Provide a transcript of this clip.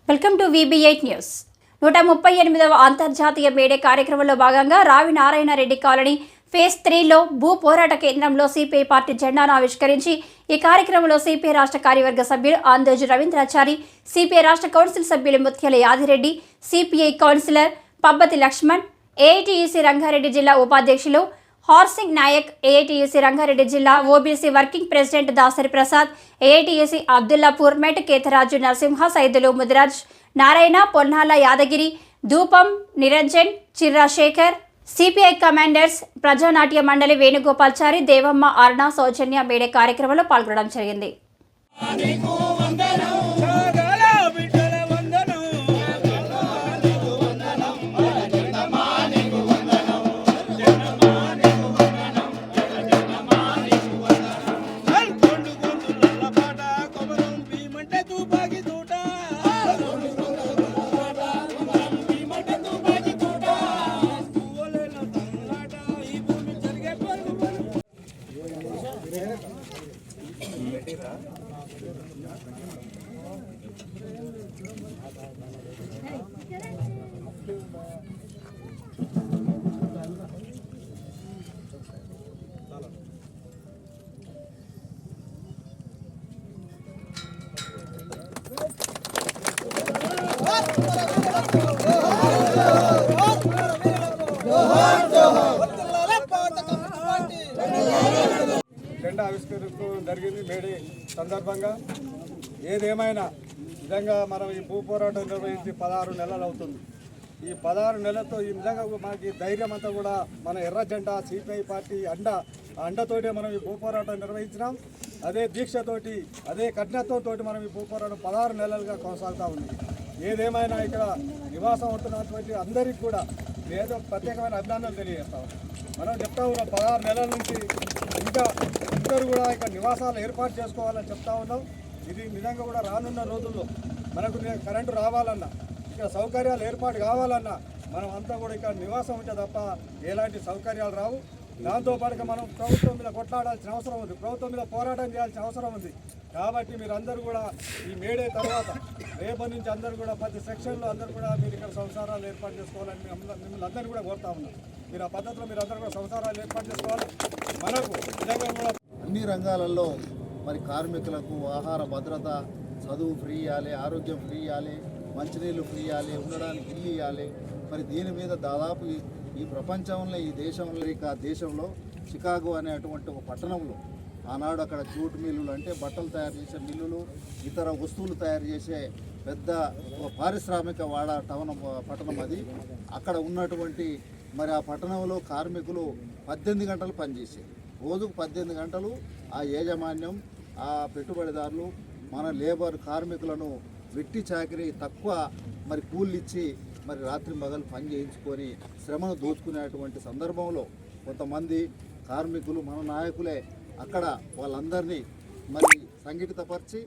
Welcome to VB8 news. 138వ అంతర్జాతీయ May Day కార్యక్రమంలో భాగంగా రావి నారాయణ రెడ్డి కాలనీ ఫేజ్ 3లో భూ పోరాట కేంద్రంలో సిపిఐ పార్టీ జెండాను ఆవిష్కరించి ఈ కార్యక్రమంలో సిపిఐ రాష్ట్ర కార్యవర్గ సభ్యులు ఆందోజు రవీంద్రాచారి, సిపిఐ రాష్ట్ర కౌన్సిల్ సభ్యులు Muthyala Yadireddy, CPI councillor Pabbathi Lakshman, AITUC Rangareddy జిల్లా ఉపాధ్యక్షులు హార్సింగ్ నాయక్, ఏఐటియుసి రంగారెడ్డి జిల్లా OBC working president Dasari Prasad, AITUC Abdullapur Met Ketharaju Narasimha, Saidulu Mudiraj, Narayana, Ponnala Yadagiri, Dhoopam Niranjan, Chirra Sekhar, CPI commanders, Prajanatya Mandali Venugopalchari, Devamma, Aruna, Soujanya May Day కార్యక్రమంలో పాల్గొనడం జరిగింది. జెండా ఆవిష్కరించడం జరిగింది. మేడే సందర్భంగా ఏదేమైనా విధంగా మనం ఈ భూ పోరాటం నిర్వహించి 16 నెలలు అవుతుంది. ఈ 16 నెలలతో ఈ విధంగా మనకి ధైర్యం అంతా కూడా మన ఎర్ర జెండా సిపిఐ పార్టీ అండతోటే మనం ఈ భూ పోరాటం నిర్వహించినాం. అదే దీక్షతోటి, అదే కఠినత్వంతో మనం ఈ భూ పోరాటం 16 నెలలుగా కొనసాగుతూ ఉంది. ఏదేమైనా ఇక్కడ నివాసం అవుతున్నటువంటి అందరికీ కూడా ఏదో ప్రత్యేకమైన అభినందనలు తెలియజేస్తాం. మనం చెప్తా ఉన్నాం 16 నెలల నుంచి ఇంకా అందరూ కూడా ఇక్కడ నివాసాలు ఏర్పాటు చేసుకోవాలని చెప్తా ఉన్నాం. ఇది నిజంగా కూడా రానున్న రోజుల్లో మనకు కరెంటు రావాలన్నా, ఇక్కడ సౌకర్యాలు ఏర్పాటు కావాలన్నా మనం అంతా కూడా ఇక్కడ నివాసం ఉంటే తప్ప ఎలాంటి సౌకర్యాలు రావు. దాంతోపాటుగా మనం ప్రభుత్వం మీద కొట్లాడాల్సిన అవసరం ఉంది, ప్రభుత్వం మీద పోరాటం చేయాల్సిన అవసరం ఉంది. కాబట్టి మీరందరూ కూడా ఈ మేడే తర్వాత రేపటి నుంచి అందరూ కూడా ప్రతి సెక్షన్లో అందరూ కూడా మీరు ఇక్కడ సంసారాలు ఏర్పాటు చేసుకోవాలని మిమ్మల్ని అందరూ కూడా కోరుతా ఉన్నాం. మీరు ఆ పద్ధతిలో మీరు అందరూ కూడా సంసారాలు ఏర్పాటు చేసుకోవాలి. మనకు నిజంగా కూడా అన్ని రంగాలలో మరి కార్మికులకు ఆహార భద్రత, చదువు ఫ్రీ ఇవ్వాలి, ఆరోగ్యం ఫ్రీ ఇవ్వాలి, మంచినీళ్ళు ఫ్రీ ఇవ్వాలి, ఉండడానికి ఇల్లు ఇవ్వాలి. మరి దీని మీద దాదాపు ఈ ప్రపంచంలో, ఈ దేశంలో చికాగో అనేటువంటి ఒక పట్టణంలో ఆనాడు అక్కడ జూట్ మిల్లులు అంటే బట్టలు తయారు చేసే మిల్లులు, ఇతర వస్తువులు తయారు చేసే పెద్ద పారిశ్రామిక పట్టణం అది. అక్కడ ఉన్నటువంటి మరి ఆ పట్టణంలో కార్మికులు 18 గంటలు పనిచేసేది. రోజుకు 18 గంటలు ఆ యాజమాన్యం, ఆ పెట్టుబడిదారులు మన లేబర్ కార్మికులను వెట్టి చాకిరి తక్కువ మరి కూలీలు ఇచ్చి మరి రాత్రి మగలు పని చేయించుకొని శ్రమను దోచుకునేటువంటి సందర్భంలో కొంతమంది కార్మికులు మన నాయకులే అక్కడ వాళ్ళందరినీ మరి సంఘటితపరిచి